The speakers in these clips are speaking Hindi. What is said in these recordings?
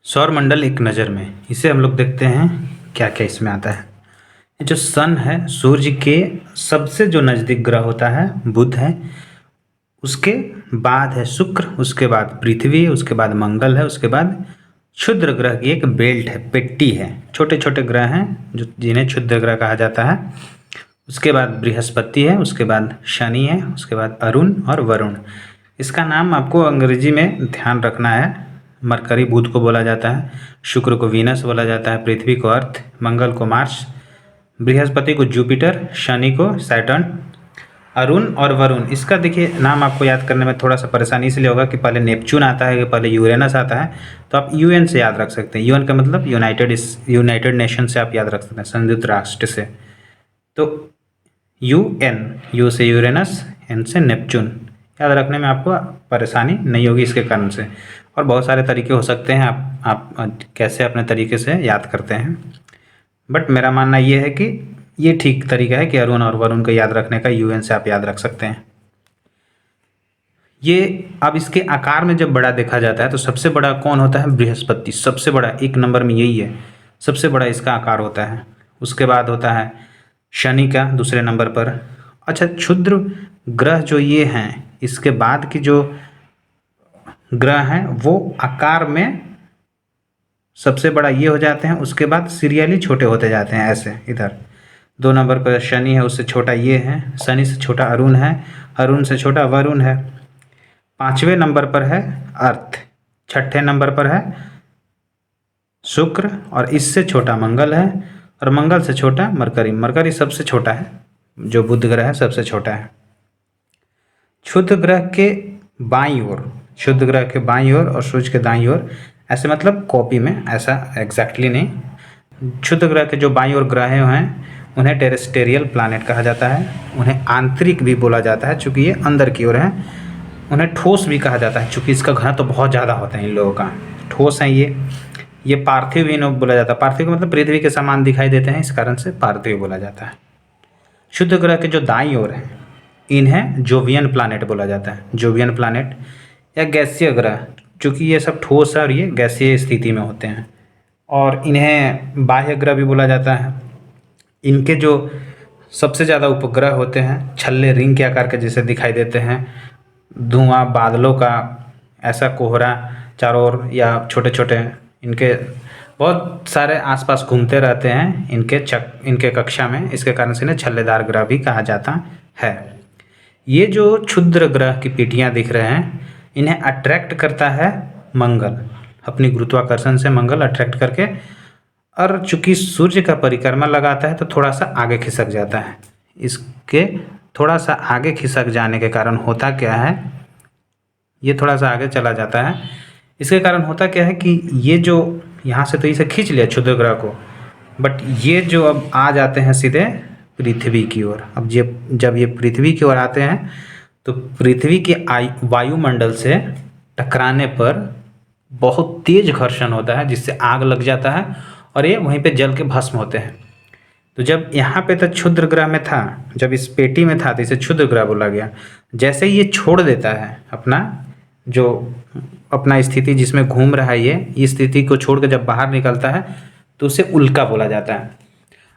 सौरमंडल एक नज़र में, इसे हम लोग देखते हैं क्या क्या इसमें आता है। ये जो सन है, सूर्य के सबसे जो नज़दीक ग्रह होता है बुध है, उसके बाद है शुक्र, उसके बाद पृथ्वी, उसके बाद मंगल है, उसके बाद क्षुद्र ग्रह की एक बेल्ट है, पेट्टी है, छोटे छोटे ग्रह हैं जो जिन्हें क्षुद्र ग्रह कहा जाता है। उसके बाद बृहस्पति है, उसके बाद शनि है, उसके बाद अरुण और वरुण। इसका नाम आपको अंग्रेजी में ध्यान रखना है। मरकरी बुध को बोला जाता है, शुक्र को वीनस बोला जाता है, पृथ्वी को अर्थ, मंगल को मार्स, बृहस्पति को जुपिटर, शनि को सैटर्न। अरुण और वरुण, इसका देखिए नाम आपको याद करने में थोड़ा सा परेशानी इसलिए होगा कि पहले नेपच्यून आता है कि पहले यूरेनस आता है, तो आप यूएन से याद रख सकते हैं। यूएन का मतलब यूनाइटेड नेशन से आप याद रख सकते हैं, संयुक्त राष्ट्र से। तो यू से यूरेनस, एन से नेपच्यून, याद रखने में आपको परेशानी नहीं होगी इसके कारण से। और बहुत सारे तरीके हो सकते हैं, आप कैसे अपने तरीके से याद करते हैं, बट मेरा मानना ये है कि ये ठीक तरीका है कि अरुण और वरुण को याद रखने का यूएन से आप याद रख सकते हैं। ये अब इसके आकार में जब बड़ा देखा जाता है तो सबसे बड़ा कौन होता है? बृहस्पति, सबसे बड़ा, एक नंबर में यही है, सबसे बड़ा इसका आकार होता है। उसके बाद होता है शनि का दूसरे नंबर पर। अच्छा, क्षुद्र ग्रह जो ये हैं, इसके बाद की जो ग्रह हैं वो आकार में सबसे बड़ा ये हो जाते हैं, उसके बाद सीरियली छोटे होते जाते हैं ऐसे। इधर 2 नंबर पर शनि है, उससे छोटा ये है, शनि से छोटा अरुण है, अरुण से छोटा वरुण है। 5वें नंबर पर है अर्थ, 6ठे नंबर पर है शुक्र, और इससे छोटा मंगल है, और मंगल से छोटा मरकरी। मरकरी सबसे छोटा है, जो बुध ग्रह है सबसे छोटा है। क्षुद्र ग्रह के बाईं ओर, क्षुद्र ग्रह के बाईं ओर और सूर्य के दाईं ओर, ऐसे मतलब कॉपी में, ऐसा एग्जैक्टली नहीं। क्षुद्र ग्रह के जो बाईं ओर ग्रह हैं उन्हें टेरेस्टेरियल प्लैनेट कहा जाता है। उन्हें आंतरिक भी बोला जाता है चूँकि ये अंदर की ओर है। उन्हें ठोस भी कहा जाता है चूँकि इसका घनत्व तो बहुत ज़्यादा होता है इन लोगों का, ठोस है ये पार्थिव भी इन्हें बोला जाता है। पार्थिव का मतलब पृथ्वी के समान दिखाई देते हैं, इस कारण से पार्थिव बोला जाता है। क्षुद्र ग्रह के जो दाईं ओर है इन्हें जोवियन प्लैनेट बोला जाता है, जोवियन प्लैनेट या गैसीय ग्रह, चूँकि ये सब ठोस है और ये गैसीय स्थिति में होते हैं। और इन्हें बाह्य ग्रह भी बोला जाता है। इनके जो सबसे ज़्यादा उपग्रह होते हैं, छल्ले रिंग के आकार के जैसे दिखाई देते हैं, धुआं बादलों का ऐसा कोहरा चारों ओर, या छोटे छोटे इनके बहुत सारे आसपास घूमते रहते हैं इनके कक्षा में, इसके कारण से इन्हें छल्लेदार ग्रह भी कहा जाता है। ये जो क्षुद्र ग्रह की पीटियाँ दिख रहे हैं, इन्हें अट्रैक्ट करता है मंगल, अपनी गुरुत्वाकर्षण से मंगल अट्रैक्ट करके, और चूँकि सूर्य का परिक्रमा लगाता है तो थोड़ा सा आगे खिसक जाता है। इसके थोड़ा सा आगे खिसक जाने के कारण होता क्या है, ये थोड़ा सा आगे चला जाता है, इसके कारण होता क्या है कि ये जो यहाँ से तो इसे खींच लिया क्षुद्र ग्रह को, बट ये जो अब आ जाते हैं सीधे पृथ्वी की ओर। अब जब ये पृथ्वी की ओर आते हैं तो पृथ्वी के वायुमंडल से टकराने पर बहुत तेज घर्षण होता है, जिससे आग लग जाता है और ये वहीं पे जल के भस्म होते हैं। तो जब यहाँ पे तो क्षुद्र ग्रह में था, जब इस पेटी में था तो इसे क्षुद्र ग्रह बोला गया। जैसे ही ये छोड़ देता है अपना स्थिति जिसमें घूम रहा है, ये स्थिति को छोड़ के जब बाहर निकलता है तो उसे उल्का बोला जाता है।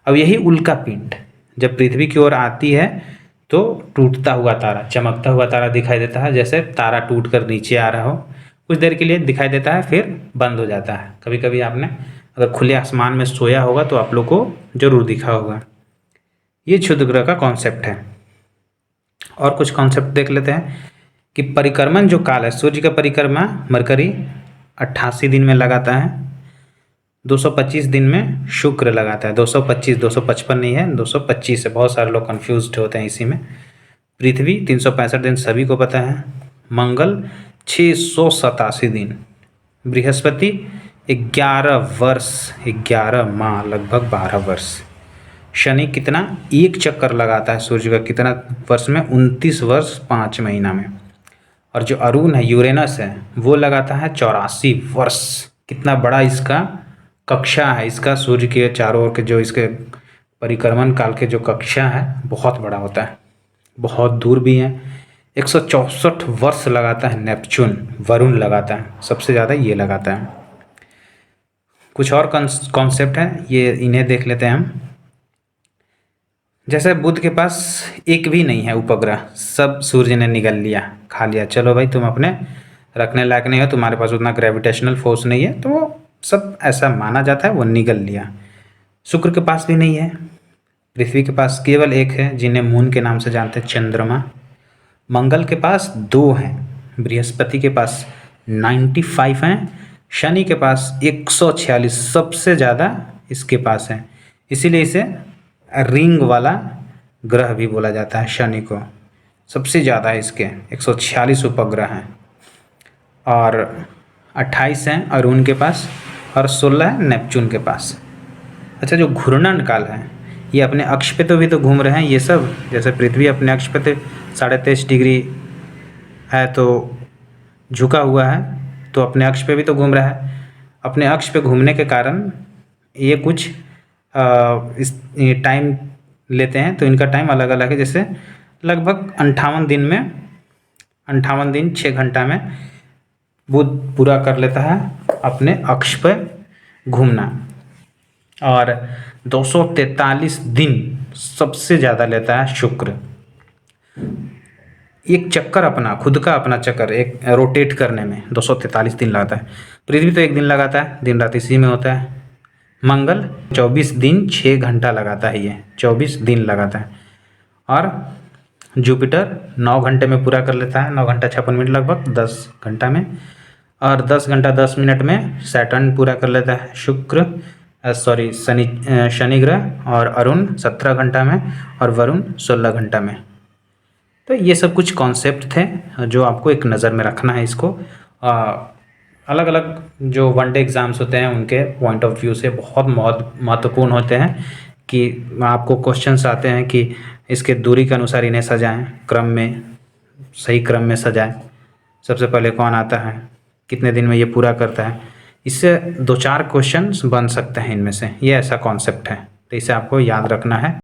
अब यही उल्का पिंड जब पृथ्वी की ओर आती है तो टूटता हुआ तारा, चमकता हुआ तारा दिखाई देता है, जैसे तारा टूट कर नीचे आ रहा हो। कुछ देर के लिए दिखाई देता है, फिर बंद हो जाता है। कभी कभी आपने अगर खुले आसमान में सोया होगा तो आप लोग को जरूर दिखा होगा। ये क्षुद्र ग्रह का कॉन्सेप्ट है। और कुछ कॉन्सेप्ट देख लेते हैं कि परिक्रमण जो काल है, सूर्य का परिक्रमा मरकरी 88 दिन में लगाता है, 225 दिन में शुक्र लगाता है। 255 नहीं है, 225 है, बहुत सारे लोग कंफ्यूज्ड होते हैं इसी में। पृथ्वी 365 दिन सभी को पता है, मंगल 687 दिन, बृहस्पति 11 वर्ष, 11 माह, लगभग 12 वर्ष। शनि कितना, एक चक्कर लगाता है सूर्य का, कितना वर्ष में, 29 वर्ष 5 महीना में। और जो अरुण है, यूरेनस है, वो लगाता है 84 वर्ष। कितना बड़ा इसका कक्षा है, इसका सूर्य के चारों ओर के जो इसके परिक्रमण काल के जो कक्षा है बहुत बड़ा होता है, बहुत दूर भी है। 164 वर्ष लगाता है नेपच्यून, वरुण लगाता है, सबसे ज़्यादा ये लगाता है। कुछ और कॉन्सेप्ट है, ये इन्हें देख लेते हैं हम। जैसे बुध के पास एक भी नहीं है उपग्रह, सब सूर्य ने निगल लिया, खा लिया, चलो भाई तुम अपने रखने लायक नहीं हो, तुम्हारे पास उतना ग्रेविटेशनल फोर्स नहीं है, तो वो सब ऐसा माना जाता है, वो निगल लिया। शुक्र के पास भी नहीं है, पृथ्वी के पास केवल एक है, जिन्हें मून के नाम से जानते हैं, चंद्रमा। मंगल के पास 2 हैं, बृहस्पति के पास 95 हैं, शनि के पास 146, सबसे ज़्यादा इसके पास है, इसीलिए इसे रिंग वाला ग्रह भी बोला जाता है शनि को। सबसे ज़्यादा इसके 146 उपग्रह हैं, और 28 हैं अरुण के पास, और 16 है नेपच्यून के पास। अच्छा, जो घूर्णन काल है, ये अपने अक्ष पे तो भी तो घूम रहे हैं ये सब। जैसे पृथ्वी अपने अक्ष पे तो 23.5 डिग्री है, तो झुका हुआ है, तो अपने अक्ष पे भी तो घूम रहा है। अपने अक्ष पे घूमने के कारण ये कुछ इस टाइम लेते हैं, तो इनका टाइम अलग अलग है। जैसे लगभग 58 दिन में, 58 दिन 6 घंटा में बुध पूरा कर लेता है अपने अक्ष पर घूमना, और 243 दिन सबसे ज़्यादा लेता है शुक्र। एक चक्कर अपना खुद का अपना चक्कर एक रोटेट करने में 243 दिन लगता है। पृथ्वी तो 1 दिन लगाता है, दिन रात इसी में होता है। मंगल 24 दिन 6 घंटा लगाता है, ये 24 दिन लगाता है। और जुपिटर 9 घंटे में पूरा कर लेता है, 9 घंटा 56 मिनट लगभग, 10 घंटा में। और 10 घंटा 10 मिनट में सैटर्न पूरा कर लेता है। शुक्र शनि ग्रह और अरुण 17 घंटा में, और वरुण 16 घंटा में। तो ये सब कुछ कॉन्सेप्ट थे जो आपको एक नज़र में रखना है। इसको अलग अलग जो वनडे एग्ज़ाम्स होते हैं उनके पॉइंट ऑफ व्यू से बहुत महत्वपूर्ण होते हैं, कि आपको क्वेश्चंस आते हैं कि इसके दूरी के अनुसार इन्हें सजाएं, क्रम में, सही क्रम में सजाएं। सबसे पहले कौन आता है, कितने दिन में ये पूरा करता है, इससे 2-4 क्वेश्चंस बन सकते हैं इनमें से। ये ऐसा कॉन्सेप्ट है, तो इसे आपको याद रखना है।